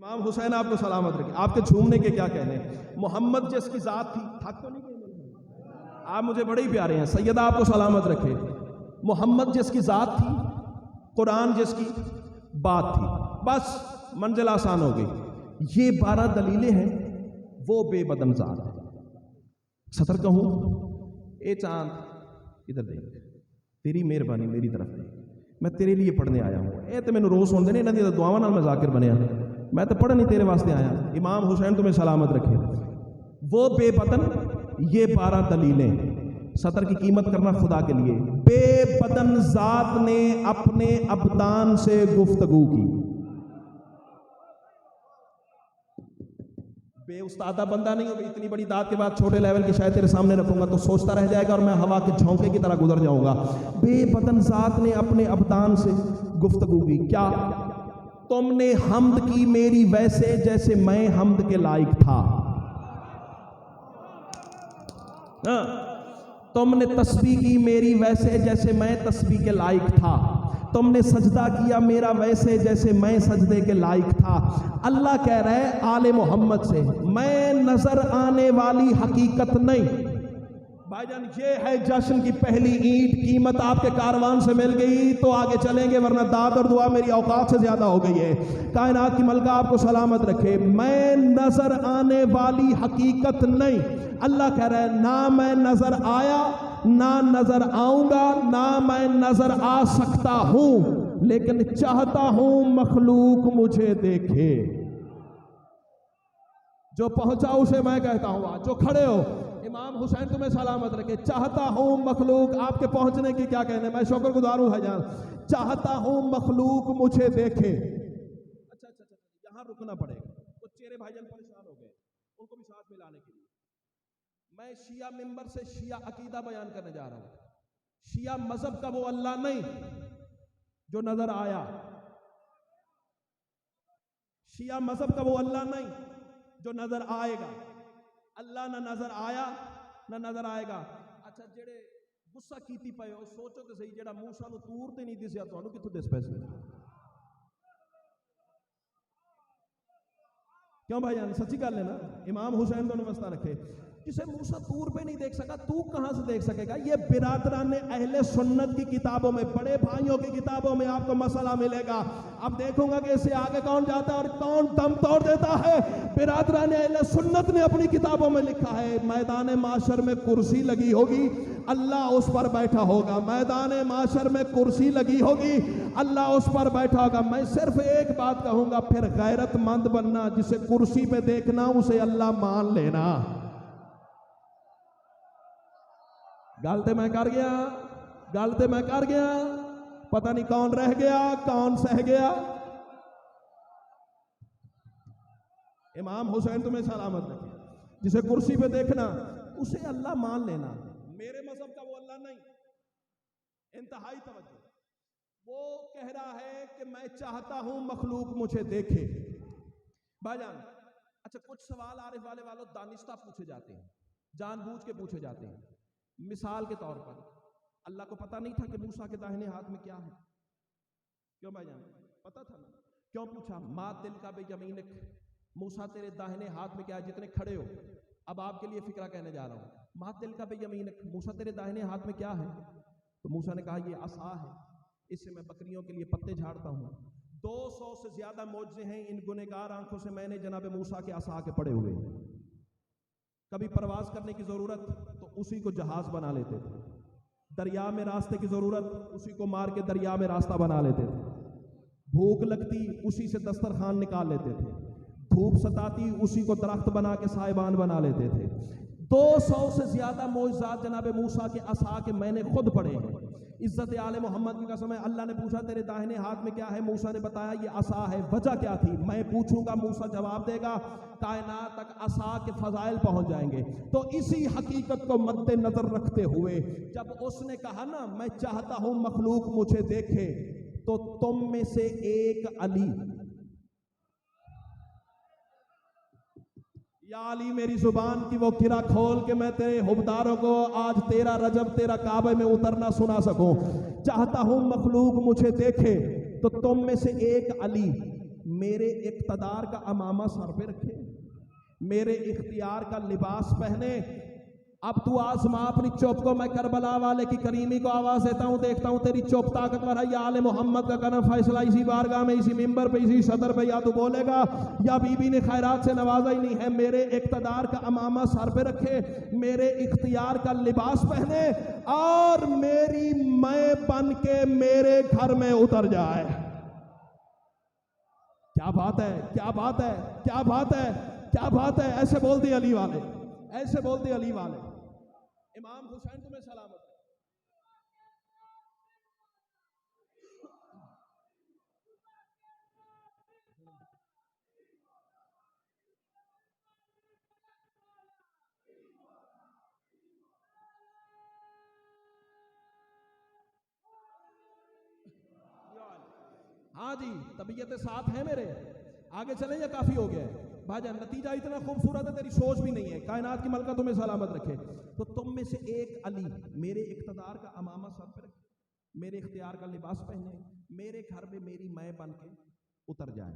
امام حسین آپ کو سلامت رکھے. آپ کے جھومنے کے کیا کہنے ہیں. محمد جس کی ذات تھی, تھک تو نہیں گئے آپ, مجھے بڑے ہی پیارے ہیں. سیدہ آپ کو سلامت رکھے. محمد جس کی ذات تھی, قرآن جس کی بات تھی, بس منزل آسان ہو گئی. یہ 12 دلیلیں ہیں, وہ بے بدن ذات ہے. سطر کہوں, اے چاند ادھر دیکھ, تیری مہربانی میری طرف دیکھ, میں تیرے لیے پڑھنے آیا ہوں. اے تو مینوں روز سن دے نہیں, دعاواں نال میں ذاکر بنیا, میں تو پڑھن نہیں تیرے واسطے آیا. امام حسین تمہیں سلامت رکھے. وہ بے بدن, یہ 12 دلیلیں. سطر کی قیمت کرنا خدا کے لیے. بے بدن ذات نے اپنے ابدان سے گفتگو کی. بے استادہ بندہ نہیں ہو گئی, اتنی بڑی داد کے بعد چھوٹے لیول کی شاید تیرے سامنے رکھوں گا تو سوچتا رہ جائے گا اور میں ہوا کے جھونکے کی طرح گزر جاؤں گا. بے بدن ذات نے اپنے ابدان سے گفتگو کی. کیا تم نے حمد کی میری ویسے جیسے میں حمد کے لائق تھا. تم نے تسبیح کی میری ویسے جیسے میں تسبیح کے لائق تھا. تم نے سجدہ کیا میرا ویسے جیسے میں سجدے کے لائق تھا. اللہ کہہ رہا ہے آل محمد سے, میں نظر آنے والی حقیقت نہیں. بھائی جان, یہ ہے جشن کی پہلی اینٹ. قیمت آپ کے کاروان سے مل گئی تو آگے چلیں گے, ورنہ داد اور دعا میری اوقات سے زیادہ ہو گئی ہے. کائنات کی ملکہ آپ کو سلامت رکھے. میں نظر آنے والی حقیقت نہیں. اللہ کہہ رہا ہے نہ میں نظر آیا, نہ نظر آؤں گا, نہ میں نظر آ سکتا ہوں, لیکن چاہتا ہوں مخلوق مجھے دیکھے. جو پہنچا اسے میں کہتا ہوں. جو کھڑے ہو, امام حسین تمہیں سلامت رکھے. چاہتا ہوں مخلوق, آپ کے پہنچنے کی کیا کہنے, میں شکر گزار ہوں بھائی جان. چاہتا ہوں مخلوق مجھے دیکھے. اچھا یہاں رکنا پڑے گا. کچھ چہرے بھائی جان پریشان ہو گئے, ان کو بھی ساتھ ملانے کے لیے میں شیعہ ممبر سے شیعہ عقیدہ بیان کرنے جا رہا ہوں. شیعہ مذہب کا وہ اللہ نہیں جو نظر آیا. شیعہ مذہب کا وہ اللہ نہیں جو نظر آئے گا. اللہ نہ نظر آیا نہ نظر آئے گا. اچھا جڑے غصہ کیتی پئے ہو, سوچو تے صحیح, جڑا موسیٰ نو تور تے نہیں دسیا تانوں کتھوں دس پیسے. کیوں بھائی جان, سچی گل ہے نا. امام حسین دونوں واسطہ رکھے. جسے موسیٰ طور پہ نہیں دیکھ سکا, تو کہاں سے دیکھ سکے گا. یہ برادران اہل سنت کی کتابوں میں, بڑے بھائیوں کی کتابوں میں آپ کو مسئلہ ملے گا. اب دیکھوں گا کہ اس سے آگے کون جاتا ہے اور کون دم توڑ دیتا ہے. برادران اہل سنت نے اپنی کتابوں میں لکھا ہے میدان معاشر میں کرسی لگی ہوگی, اللہ اس پر بیٹھا ہوگا. میدان معاشر میں کرسی لگی ہوگی, اللہ اس پر بیٹھا ہوگا. میں صرف ایک بات کہوں گا, پھر غیرت مند بننا. جسے کرسی پہ دیکھنا اسے اللہ مان لینا. گالتے میں کر گیا, گالتے میں کر گیا, پتہ نہیں کون رہ گیا کون سہ گیا. امام حسین تمہیں سلامت رکھے. جسے کرسی پہ دیکھنا اسے اللہ مان لینا. میرے مذہب کا وہ اللہ نہیں. انتہائی توجہ. وہ کہہ رہا ہے کہ میں چاہتا ہوں مخلوق مجھے دیکھے. بھائی جان, اچھا کچھ سوال عارف والے والوں دانستہ پوچھے جاتے ہیں, جان بوجھ کے پوچھے جاتے ہیں. مثال کے طور پر, اللہ کو پتا نہیں تھا کہ موسیٰ کے داہنے ہاتھ میں کیا ہے. کیوں بھائی جان, پتا تھا نا. کیوں پوچھا, ما تلک بیمینک, موسیٰ تیرے داہنے ہاتھ میں کیا ہے. جتنے کھڑے ہو, اب آپ کے لیے فکرہ کہنے جا رہا ہوں. ما تلک بیمینک, موسیٰ تیرے داہنے ہاتھ میں کیا ہے. تو موسیٰ نے کہا یہ عصا ہے, اس سے میں بکریوں کے لیے پتے جھاڑتا ہوں. 200 سے زیادہ معجزے ہیں ان گنہگار آنکھوں سے میں نے جناب موسیٰ کے عصا کے پڑے ہوئے. کبھی پرواز کرنے کی ضرورت تو اسی کو جہاز بنا لیتے تھے. دریا میں راستے کی ضرورت, اسی کو مار کے دریا میں راستہ بنا لیتے تھے. بھوک لگتی, اسی سے دسترخوان نکال لیتے تھے. دھوپ ستاتی, اسی کو درخت بنا کے سائبان بنا لیتے تھے. 200 سے زیادہ معجزات جناب موسیٰ کے عصا کے میں نے خود پڑھے ہیں. عزت آل محمد کی قسم ہے. اللہ نے پوچھا تیرے داہنے ہاتھ میں کیا ہے, موسیٰ نے بتایا یہ عصا ہے. وجہ کیا تھی, میں پوچھوں گا, موسیٰ جواب دے گا, کائنات تک عصا کے فضائل پہنچ جائیں گے. تو اسی حقیقت کو مد نظر رکھتے ہوئے جب اس نے کہا نا میں چاہتا ہوں مخلوق مجھے دیکھے, تو تم میں سے ایک علی, یا علی میری زبان کی وہ کرا کھول کہ میں تیرے حبداروں کو آج تیرا رجب تیرا کعبے میں اترنا سنا سکوں. چاہتا ہوں مخلوق مجھے دیکھے, تو تم میں سے ایک علی میرے اقتدار کا امامہ سر پہ رکھے، میرے اختیار کا لباس پہنے۔ اب تو آزما اپنی چوپ کو، میں کربلا والے کی کریمی کو آواز دیتا ہوں، دیکھتا ہوں تیری چوپ طاقتور ہے یا آل محمد کا کرم فیصلہ اسی بارگاہ میں، اسی منبر پہ، اسی صدر پہ، یا تو بولے گا یا بی بی نے خیرات سے نوازا ہی نہیں ہے۔ میرے اقتدار کا امامہ سر پہ رکھے، میرے اختیار کا لباس پہنے اور میری میں بن کے میرے گھر میں اتر جائے۔ کیا بات ہے، کیا بات ہے، کیا بات ہے، کیا بات ہے! ایسے بول دی علی والے، ایسے بول دی علی والے۔ امام حسین تمہیں سلامت ہے۔ ہاں جی، طبیعت ساتھ ہے میرے، آگے چلیں یا کافی ہو گیا ہے؟ بھائی جان نتیجہ اتنا خوبصورت ہے، تیری سوچ بھی نہیں ہے۔ کائنات کی ملکہ تمہیں سلامت رکھے۔ تو تم میں سے ایک علی میرے اقتدار کا امامہ سر پہ رکھے، میرے اختیار کا لباس پہنے، میرے گھر میں میری میں بن کے اتر جائے۔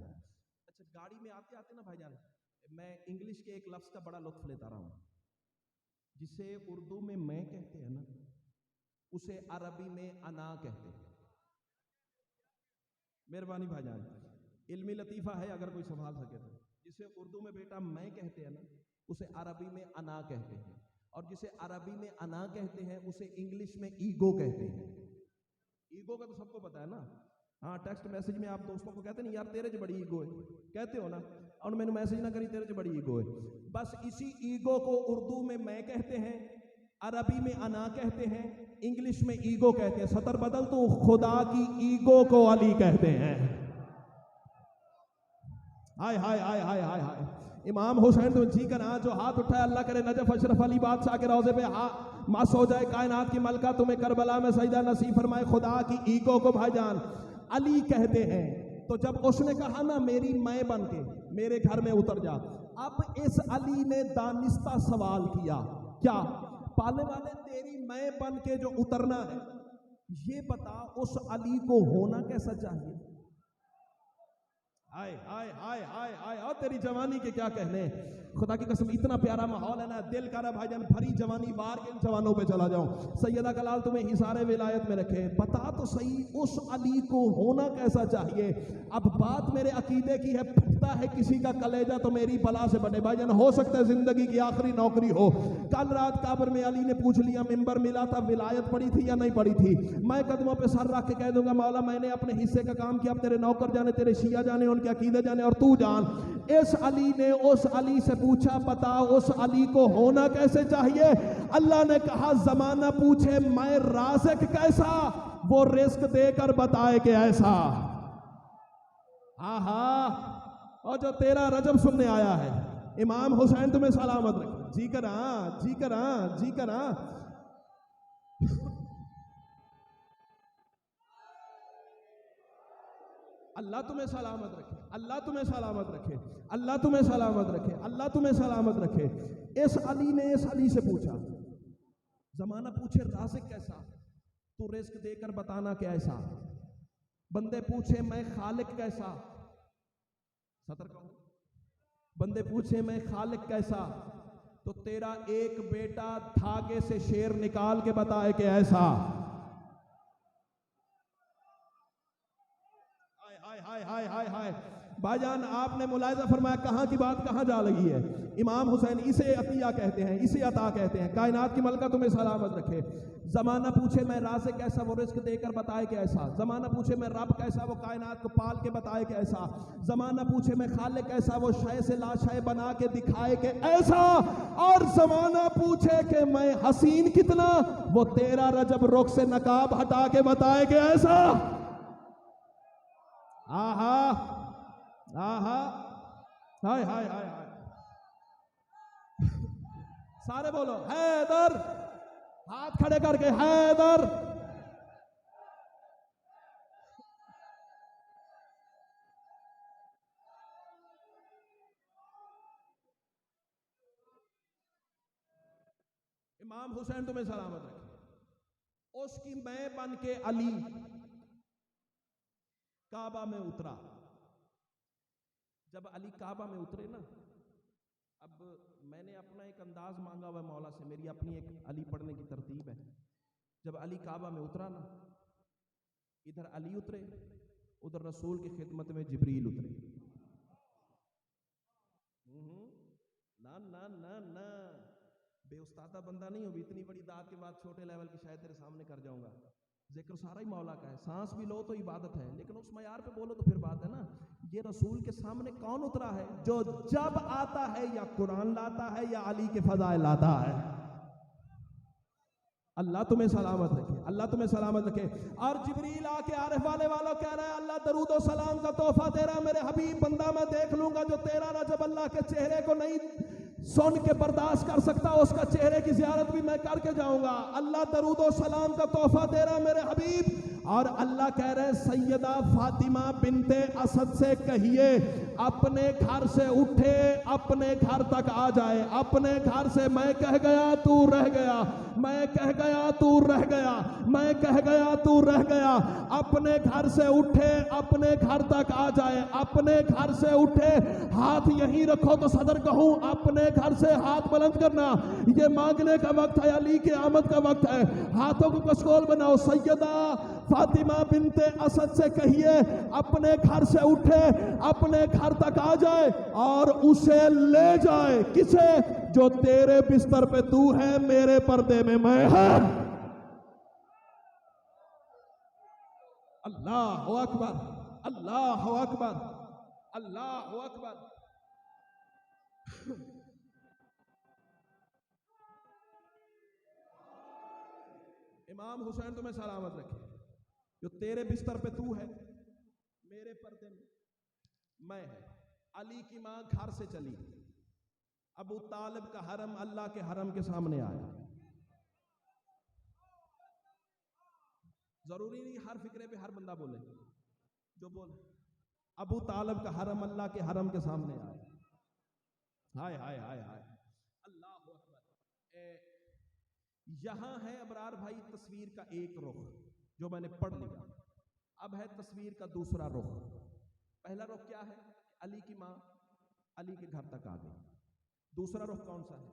اچھا، گاڑی میں آتے آتے نا بھائی جان، میں انگلش کے ایک لفظ کا بڑا لطف لیتا رہا ہوں، جسے اردو میں میں کہتے ہیں نا، اسے عربی میں انا کہتے ہیں۔ مہربانی بھائی جان، علمی لطیفہ ہے، اگر کوئی سنبھال سکے تو۔ جسے اردو میں بیٹا میں کہتے ہیں نا، اسے عربی میں انا کہتے ہیں، اور جسے عربی میں انا کہتے ہیں اسے انگلش میں ایگو کہتے ہیں۔ ایگو کا تو سب کو پتا ہے نا، ہاں ٹیکسٹ میسج میں آپ دوستوں کو کہتے ہیں یار تیرے جو بڑی ایگو ہے، کہتے ہو نا، اور میں نے میسج نہ کری تیرے جو بڑی ایگو ہے۔ بس اسی ایگو کو اردو میں کہتے ہیں، عربی میں انا کہتے ہیں، انگلش میں ایگو کہتے ہیں۔ سطر بدل تو خدا کی ایگو کو علی کہتے ہیں۔ ہائے ہائے ہائے ہائے ہائے ہائے! امام حسین تو جی کر جو ہاتھ اٹھائے، اللہ کرے نجف اشرف علی بادشاہ کے روضے پہ مس ہو جائے۔ کائنات کی ملکہ تمہیں کربلا میں سجدہ نصیب فرمائے۔ خدا کی ایگو کو بھائی جان علی کہتے ہیں۔ تو جب اس نے کہا نا میری میں بن کے میرے گھر میں اتر جا، اب اس علی نے دانستہ سوال کیا، کیا پالنے والے تیری میں بن کے جو اترنا ہے، یہ بتا اس علی کو ہونا کیسا چاہیے؟ آئے آئے آئے آئے آئے! اور تیری جوانی کے کیا کہنے، خدا کی قسم اتنا پیارا ماحول ہے نا، دل کر رہا بھائی جان بھری جوانی بار کے ان جوانوں پہ چلا جاؤں۔ سیدہ کلال تمہیں حصار ولایت میں رکھے، بتا تو صحیح اس علی کو ہونا کیسا چاہیے؟ اب بات میرے عقیدے کی ہے، پھٹتا ہے کسی کا کلیجہ تو میری بلا سے بٹے۔ بھائی جان ہو سکتا ہے زندگی کی آخری نوکری ہو، کل رات قبر میں علی نے پوچھ لیا، منبر ملا تھا، ولایت پڑی تھی یا نہیں پڑی تھی؟ میں قدموں پہ سر رکھ کے کہہ دوں گا مولا میں نے اپنے حصے کا کام کیا، اب تیرے نوکر جانے، تیرے شیعہ جانے، ان کے عقیدے جانے، اور تو جان۔ اس علی نے اس علی سے پوچھا بتا اس علی کو ہونا کیسے چاہیے؟ اللہ نے کہا زمانہ پوچھے میں رازق کیسا، وہ رزق دے کر بتائے کہ ایسا۔ آہا! اور جو تیرا رجب سننے آیا ہے، امام حسین تمہیں سلامت رکھے۔ جی کراں جی کراں جی کراں۔ اللہ تمہیں سلامت رکھے، اللہ تمہیں سلامت رکھے، اللہ تمہیں سلامت رکھے، اللہ تمہیں سلامت رکھے۔ اس علی نے اس علی سے پوچھا، زمانہ پوچھے رازق کیسا، تو رزق دے کر بتانا کہ ایسا۔ بندے پوچھے میں خالق کیسا، سطر کہوں، بندے پوچھے میں خالق کیسا، تو تیرا ایک بیٹا دھاگے سے شیر نکال کے بتائے کہ ایسا۔ ہائے ہائے ہائے ہائے! بھائی جان آپ نے ملاحظہ فرمایا کہاں کی بات کہاں جا لگی ہے۔ امام حسین اسے عطیہ کہتے ہیں، اسے عطا کہتے ہیں۔ کائنات کی ملکہ تمہیں سلامت رکھے۔ زمانہ پوچھے میں رازق کیسا، وہ رزق دے کر بتائے کہ ایسا۔ زمانہ پوچھے میں رب کیسا، وہ کائنات کو پال کے بتائے کہ ایسا۔ زمانہ پوچھے میں خالق کیسا، وہ شے سے لا شے بنا کے دکھائے کہ ایسا۔ اور زمانہ پوچھے کہ میں حسین کتنا، وہ تیرا رجب رخ سے نقاب ہٹا کے بتائے کہ ایسا۔ آہا آہا! ہائے ہائے ہائے ہائے! سارے بولو حیدر، ہاتھ کھڑے کر کے حیدر۔ امام حسین تمہیں سلامت رکھے۔ اس کی میں بن کے علی کعبہ میں اترا۔ جب علی کعبہ میں اترے نا، اب میں نے اپنا ایک انداز مانگا ہوا مولا سے، میری اپنی ایک علی پڑھنے کی ترتیب ہے. جب علی کعبہ میں اترا نا، ادھر علی اترے، ادھر رسول کی خدمت میں جبریل اترے. نا نا نا نا بے استادہ بندہ نہیں ہو بھی، اتنی بڑی داد کے بعد چھوٹے لیول کی شاید تیرے سامنے کر جاؤں گا. ذکر سارا ہی مولا کا ہے، سانس بھی لو تو عبادت ہے، لیکن اس معیار پہ بولو تو پھر بات ہے نا. یہ رسول کے سامنے کون اترا ہے؟ جو جب آتا ہے یا قرآن لاتا ہے یا علی کے فضائل لاتا ہے. اللہ تمہیں سلامت رکھے، اللہ تمہیں سلامت رکھے. اور جبریل آ کے عارف والے والوں کہہ رہا ہے اللہ درود و سلام کا تحفہ دے رہا میرے حبیب، بندہ میں دیکھ لوں گا جو تیرا رجب اللہ کے چہرے کو نہیں سن کے برداشت کر سکتا، اس کا چہرے کی زیارت بھی میں کر کے جاؤں گا. اللہ درود و سلام کا تحفہ دے رہا میرے حبیب. اور اللہ کہہ رہے سیدہ فاطمہ بنت اسد سے کہیے اپنے گھر سے اٹھے اپنے گھر تک آ جائے. اپنے گھر سے میں کہہ گیا تو رہ گیا، میں کہہ گیا تو رہ گیا، میں کہہ گیا تو رہ گیا. اپنے گھر سے اٹھے اپنے گھر تک آ جائے. اپنے گھر سے اٹھے، ہاتھ یہیں رکھو تو صدر کہوں، اپنے گھر سے ہاتھ بلند کرنا. یہ مانگنے کا وقت ہے، علی کی آمد کا وقت ہے. ہاتھوں کو کشکول بناؤ. سیدہ فاطمہ بنت اسد سے کہیے اپنے گھر سے اٹھے اپنے گھر تک آ جائے اور اسے لے جائے. کسے؟ جو تیرے بستر پہ تو ہے، میرے پردے میں میں ہوں. اللہ اکبر، اللہ اکبر، اللہ اکبر. امام حسین تمہیں سلامت رکھے. جو تیرے بستر پہ تو ہے، میرے پردے میں میں ہے. علی کی ماں گھر سے چلی، ابو طالب کا حرم اللہ کے حرم کے سامنے آیا. ضروری نہیں ہر فکرے پہ ہر بندہ بولے جو بولے. ابو طالب کا حرم اللہ کے حرم کے سامنے آیا. ہائے ہائے ہائے ہائے، اللہ اکبر. یہاں ہے ابرار بھائی تصویر کا ایک رخ جو میں نے پڑھ لیا. اب ہے تصویر کا دوسرا رخ. پہلا رخ کیا ہے؟ علی کی ماں علی کے گھر تک آ گئی. دوسرا رخ کون سا ہے؟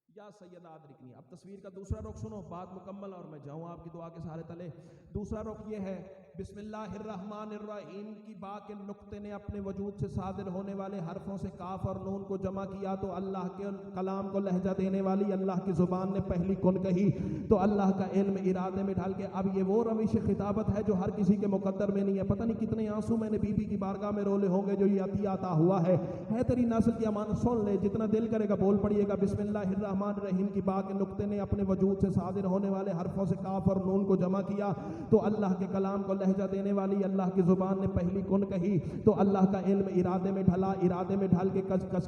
یا سیدہ ادرکنی. اب تصویر کا دوسرا رخ سنو، بات مکمل اور میں جاؤں آپ کی دعا کے سہارے تلے. دوسرا رخ یہ ہے، بسم اللہ الرحمن الرحیم کی با کے نقطے نے اپنے وجود سے صادر ہونے والے حرفوں سے کاف اور نون کو جمع کیا تو اللہ کے کلام کو لہجہ دینے والی اللہ کی زبان نے پہلی کن کہی تو اللہ کا علم ارادے میں ڈال کے. اب یہ وہ روش خطابت ہے جو ہر کسی کے مقدر میں نہیں ہے. پتہ نہیں کتنے آنسو میں نے بی بی کی بارگاہ میں رولے ہوں گے جو یہ عطیہ عطا ہوا ہے تیری نسل کی امانت. سن لے، جتنا دل کرے گا بول پڑیے گا. بسم اللہ الرحمن الرحیم کی با کے نقطے نے اپنے وجود سے صادر ہونے والے حرفوں سے کاف اور نون کو جمع کیا تو اللہ کے کلام کو لہجہ دینے والی اللہ کی زبان نے پہلی کن کہی تو اللہ کا علم ارادے میں ڈھلا. ارادے میں ڈھل کے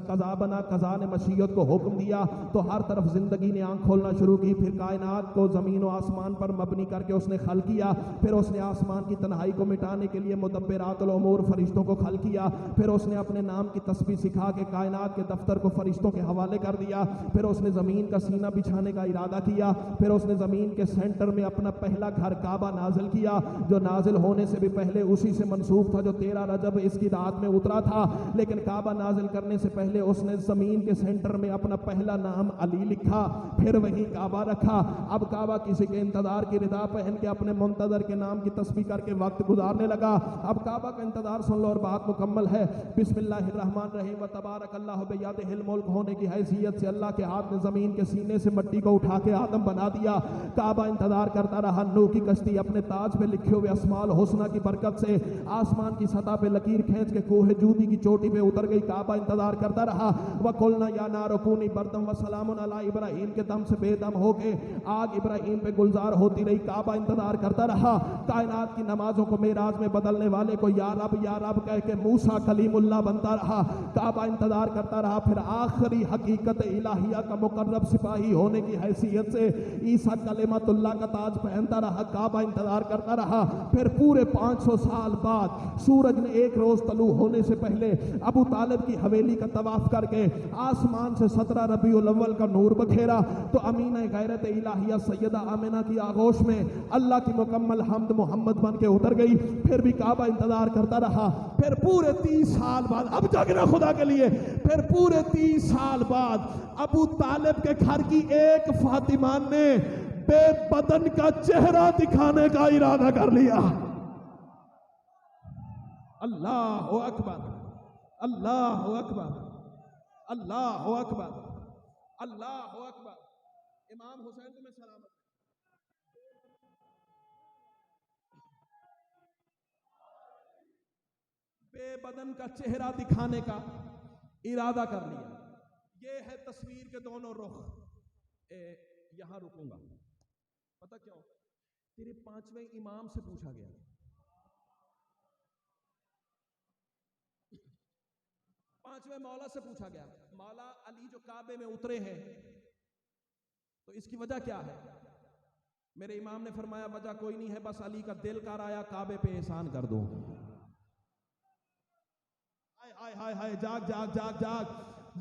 قضا بنا. قضا نے مشیت کو حکم دیا تو ہر طرف زندگی نے آنکھ کھولنا شروع کی. پھر کائنات کو زمین و آسمان پر مبنی کر کے اس نے خلق کیا. پھر اس نے آسمان کی تنہائی کو مٹانے کے لیے مدبرات الامور فرشتوں کو خلق کیا. پھر اس نے اپنے نام کی تسبیح سکھا کے کائنات کے دفتر کو فرشتوں کے حوالے کر دیا. پھر اس نے زمین کا سینہ بچھانے کا ارادہ کیا. پھر اس نے زمین کے سینٹر میں اپنا پہلا گھر کعبہ نازل کیا جو نازل ہونے سے بھی پہلے اسی سے منسوب تھا جو 13 رجب اس کی رات میں اترا تھا. لیکن کعبہ نازل کرنے سے پہلے اس نے زمین کے سینٹر میں اپنا پہلا نام علی لکھا. پھر وہی کعبہ رکھا. اب کعبہ کسی کے انتظار کی ردا پہن کے اپنے منتظر کے نام کی تسبیح کر کے وقت گزارنے لگا. اب کعبہ کا انتظار سن لو اور بات مکمل ہے. بسم اللہ الرحمن الرحیم و تبارک اللہ بیدہ الملک ہونے کی حیثیت سے اللہ کے ہاتھ نے زمین کے سینے سے مٹی کو اٹھا کے آدم بنا دیا. کعبہ انتظار کرتا رہا. نو کی کشتی اپنے تاج پہ لکھے ہوئے اسماء الحسنہ کی برکت سے آسمان کی سطح پہ لکیر کھینچ کے کوہ جودی کی چوٹی پہ اتر گئی. کعبہ انتظار کرتا رہا. وَقُلْنَا يَا نَارُ كُونِي بَرْدًا وَسَلَامٌ عَلَىٰ ابراہیم کے دم سے بے دم ہو کے آگ ابراہیم پہ گلزار ہوتی رہی. کعبہ انتظار کرتا رہا. کائنات کی نمازوں کو معراج میں بدلنے والے کو یا رب کہہ کے موسیٰ کلیم اللہ بنتا رہا. کعبہ انتظار کرتا رہا. پھر آخری حقیقت الہیہ کا مقرب سپاہی ہونے کی حیثیت سے عیسیٰ کلمت اللہ کا تاج پہنتا رہا. کعبہ انتظار کرتا رہا. پھر پھر پورے 500 سال بعد سورج نے ایک روز طلوع ہونے سے پہلے ابو طالب کی حویلی کا طواف کر کے آسمان سے 17 ربیع الاول کا نور بکھیرا تو امینہ غیرت الہیہ سیدہ آمنہ کی آغوش میں اللہ کی مکمل حمد محمد بن کے اتر گئی. پھر بھی کعبہ انتظار کرتا رہا. پھر پورے 30 سال بعد اب جاگنا خدا کے لیے. پھر پورے 30 سال بعد ابو طالب کے گھر کی ایک فاطمہ نے بے بدن کا چہرہ دکھانے کا ارادہ کر لیا. اللہ اکبر، اللہ اکبر، اللہ اکبر، اللہ اکبر. امام حسین تمہیں سلامت. بے بدن کا چہرہ دکھانے کا ارادہ کر لیا. یہ ہے تصویر کے دونوں رخ. یہاں رکوں گا. پتہ کیوں؟ تیرے 5ویں امام سے پوچھا گیا، 5ویں مولا سے پوچھا گیا، مولا علی جو کعبے میں اترے ہیں تو اس کی وجہ کیا ہے؟ میرے امام نے فرمایا وجہ کوئی نہیں ہے، بس علی کا دل کر آیا کعبے پہ احسان کر دو. ہائے ہائے ہائے، جاگ جاگ جاگ جاگ.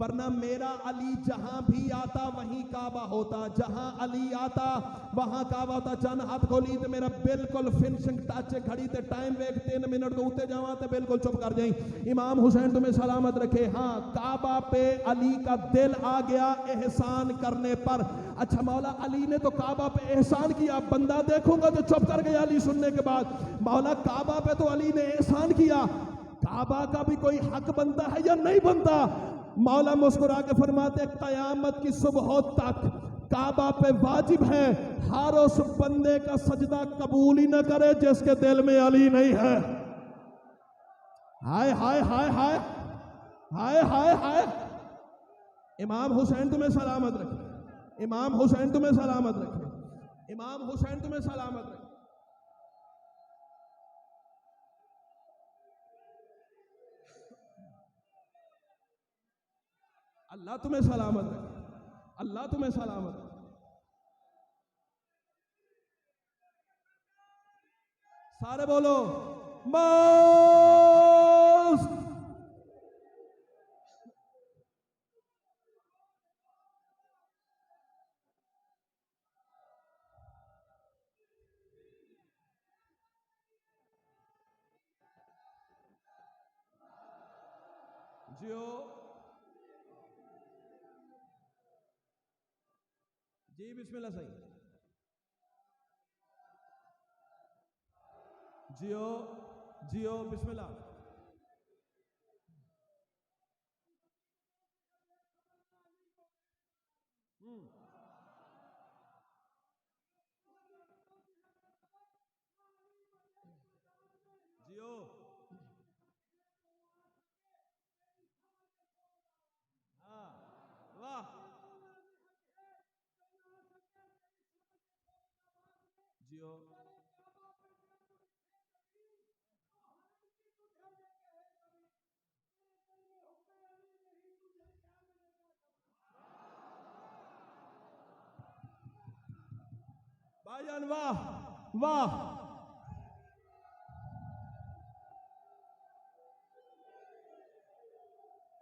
ورنہ میرا علی جہاں بھی آتا وہیں کعبہ ہوتا، جہاں علی آتا وہاں کعبہ ہوتا. چند ہاتھ کھولی تو میرا بالکل فنشنگ ٹچ گھڑی تے ٹائم ویک 3 منٹ تو اتے جاواں تے بالکل چپ کر جائیں. امام حسین تمہیں سلامت رکھے. ہاں کعبہ پہ علی کا دل آ گیا احسان کرنے پر. اچھا مولا علی نے تو کعبہ پہ احسان کیا، بندہ دیکھوں گا جو چپ کر گیا علی سننے کے بعد. مولا کعبہ پہ تو علی نے احسان کیا، کعبہ کا بھی کوئی حق بنتا ہے یا نہیں بنتا؟ مولا مسکرا کے فرماتے قیامت کی صبح تک کعبہ پہ واجب ہے ہر اس بندے کا سجدہ قبول ہی نہ کرے جس کے دل میں علی نہیں ہے. ہائے ہائے ہائے ہائے ہائے ہائے ہائے. امام حسین تمہیں سلامت رکھے. امام حسین تمہیں سلامت رکھے. امام حسین تمہیں سلامت رکھے. اللہ تمہیں سلامت رکھے. اللہ تمہیں سلامت رکھے. سارے بولو بس. جیو جی بسم اللہ صحیح. جیو جیو بسم اللہ. جیو ہاں واہ. جیو بھائی جان واہ واہ.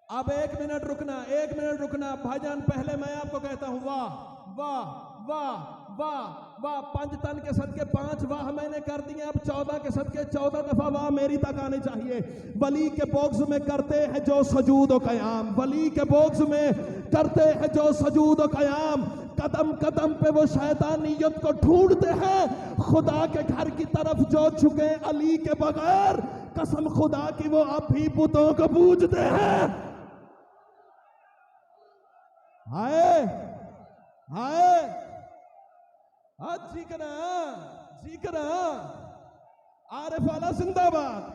اب 1 منٹ رکنا، 1 منٹ رکنا بھائی جان. پہلے میں آپ کو کہتا ہوں واہ واہ واہ واہ واہ. 5 تن کے صدقے 5 واہ میں نے کر دیے. اب 14 کے صدقے 14 دفعہ واہ میری تک آنے چاہیے. ولی کے بغض میں کرتے ہیں جو سجود و قیام، ولی کے بغض میں کرتے ہیں جو سجود و قیام. قدم قدم پہ وہ شیطانیت کو ڈھونڈتے ہیں. خدا کے گھر کی طرف جو جھکے علی کے بغیر، قسم خدا کی وہ اب بھی بتوں کو پوجتے ہیں. ہائے ہائے جیکنا جیکنا. عارف والا زندہ باد.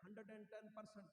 110%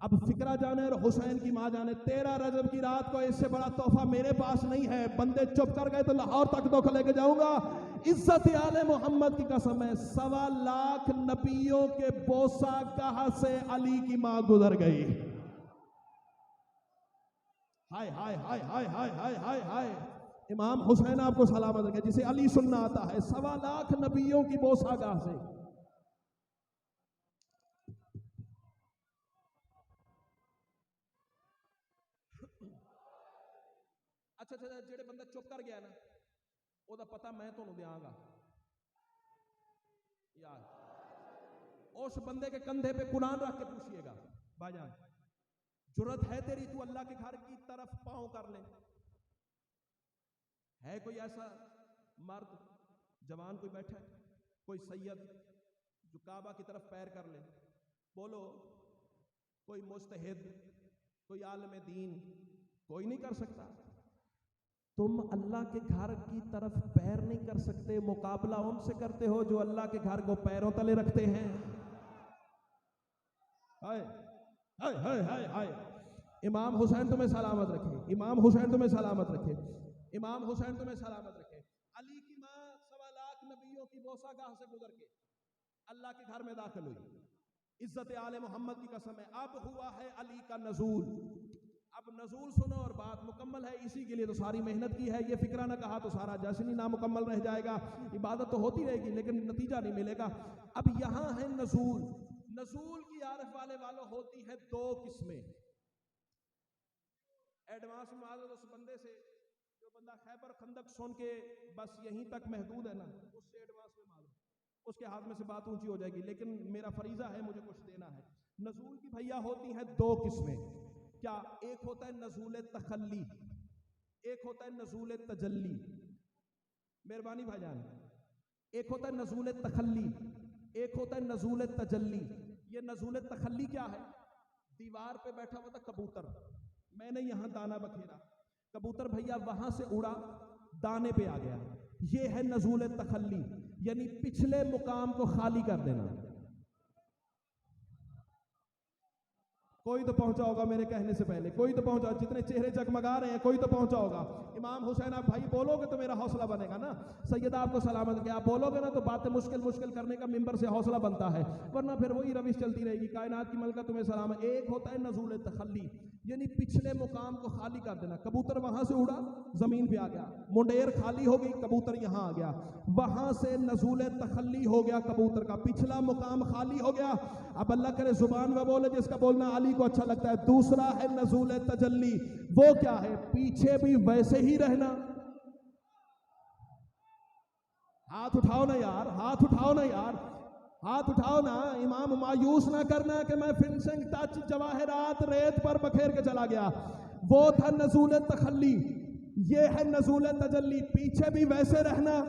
اب فکرہ جانے اور حسین کی ماں جانے 13 رجب کی رات کو اس سے بڑا تحفہ میرے پاس نہیں ہے. بندے چپ کر گئے تو لاہور تک دکھ لے کے جاؤں گا. عزت آل محمد کی قسم ہے 1.25 لاکھ نبیوں کے بوسہ گاہ سے علی کی ماں گزر گئی. ہائے ہائے ہائے ہائے ہائے ہائے ہائے ہائے. امام حسین آپ کو سلامت رکھے. جسے علی سننا آتا ہے 1.25 لاکھ نبیوں کی بوسہ گاہ سے. اچھا جڑے بندہ چپ کر گیا نا او دا پتہ میں تانوں دیاں گا یار. اس بندے کے کندھے پہ قرآن رکھ کے پوچھئے گا بھائی جان جرت ہے تیری تو اللہ کے گھر کی طرف پاؤں کر لے. ہے کوئی ایسا مرد جوان کوئی بیٹھا ہے کوئی سید جو کعبہ کی طرف پیر کر لے؟ بولو. کوئی مجتہد کوئی عالم دین کوئی نہیں کر سکتا. تم اللہ کے گھر کی طرف پیر نہیں کر سکتے, مقابلہ ان سے کرتے ہو جو اللہ کے گھر کو پیروں تلے رکھتے ہیں. ہائے ہائے ہائے ہائے ہائے. امام حسین تمہیں سلامت رکھے. امام حسین تمہیں سلامت رکھے. امام حسین تمہیں سلامت رکھے. علی کی ماں 1.25 لاکھ نبیوں کی بوسہ گاہ سے گزر کے اللہ کے گھر میں داخل ہوئی. عزت آل محمد کی قسم ہے. اب ہوا ہے علی کا نزول. اب نزول سنو اور بات مکمل ہے. اسی کے لیے تو ساری محنت کی ہے. یہ فکرہ نہ کہا تو سارا جشن ہی نامکمل رہ جائے گا. عبادت تو ہوتی رہے گی لیکن نتیجہ نہیں ملے گا. اب یہاں ہے نزول. نزول کی عارف والوں ہوتی ہے 2 قسمیں. ایڈوانس میں معذرت اس بندے سے جو بندہ خیبر خندق سن کے بس یہیں تک محدود ہے نا, اس سے ایڈوانس میں معذرت. اس کے ہاتھ میں سے بات اونچی ہو جائے گی لیکن میرا فریضہ ہے, مجھے کچھ دینا ہے. نزول کی بھیا ہوتی ہیں 2 قسمیں. کیا؟ ایک ہوتا ہے نزول تخلی, ایک ہوتا ہے نزول تجلی. مہربانی بھائی جان. ایک ہوتا ہے نزول تخلی, ایک ہوتا ہے نزول تجلی. یہ نزول تخلی کیا ہے؟ دیوار پہ بیٹھا ہوا تھا کبوتر, میں نے یہاں دانا بکھیرا, کبوتر بھیا وہاں سے اڑا دانے پہ آ گیا. یہ ہے نزول تخلی, یعنی پچھلے مقام کو خالی کر دینا. کوئی تو پہنچا ہوگا میرے کہنے سے پہلے, کوئی تو پہنچا. جتنے چہرے جگمگا رہے ہیں کوئی تو پہنچا ہوگا. امام حسین آپ بھائی بولو گے تو میرا حوصلہ بنے گا نا. سیدہ آپ کو سلامت کہ آپ بولو گے نا تو باتیں مشکل کرنے کا ممبر سے حوصلہ بنتا ہے, ورنہ پھر وہی روش چلتی رہے گی. کائنات کی ملکہ تمہیں سلام. ایک ہوتا ہے نزول تخلی, یعنی پچھلے مقام کو خالی کر دینا. کبوتر وہاں سے اڑا زمین پہ آ گیا, منڈیر خالی ہو گئی, کبوتر یہاں آ گیا. وہاں سے نزول تخلی ہو گیا, کبوتر کا پچھلا مقام خالی ہو گیا. اب اللہ کرے زبان میں بولے جس کا بولنا علی کو اچھا لگتا ہے. دوسرا ہے نزول تجلی. وہ کیا ہے؟ پیچھے بھی ویسے ہی رہنا. ہاتھ اٹھاؤ نا یار, ہاتھ اٹھاؤ نا یار, ہاتھ اٹھاؤ نا. امام مایوس نہ کرنا کہ میں فنشنگ ٹچ جواہرات ریت پر بکھیر کے چلا گیا. وہ تھا نزول تخلی. یہ ہے نزول تجلی. پیچھے بھی ویسے رہنا,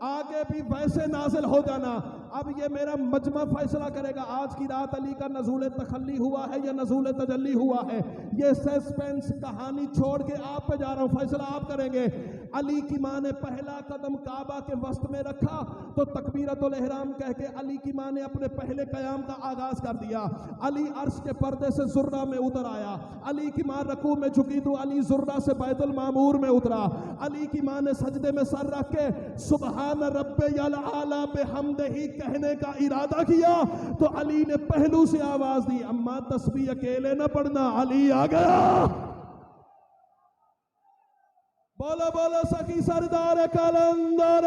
آگے بھی ویسے نازل ہو جانا. اب یہ میرا مجمع فیصلہ کرے گا آج کی رات علی کا نزول تخلی ہوا ہے یا نزول تجلی ہوا ہے. یہ سسپینس کہانی چھوڑ کے آپ پہ جا رہا ہوں, فیصلہ آپ کریں گے. علی کی ماں نے پہلا قدم کعبہ کے وسط میں رکھا تو تکبیرۃ الاحرام کہہ کے علی کی ماں نے اپنے پہلے قیام کا آغاز کر دیا. علی عرش کے پردے سے ذرہ میں اتر آیا. علی کی ماں رکوع میں جھکی تو علی ذرہ سے بیت المعمور میں اترا. علی کی ماں نے سجدے میں سر رکھ کے سبحان ربی الاعلی بحمدہ کہنے کا ارادہ کیا تو علی نے پہلو سے آواز دی, اما تسبیح اکیلے نہ پڑھنا, علی آ گیا. بولو بولو سکی سردار کلندر.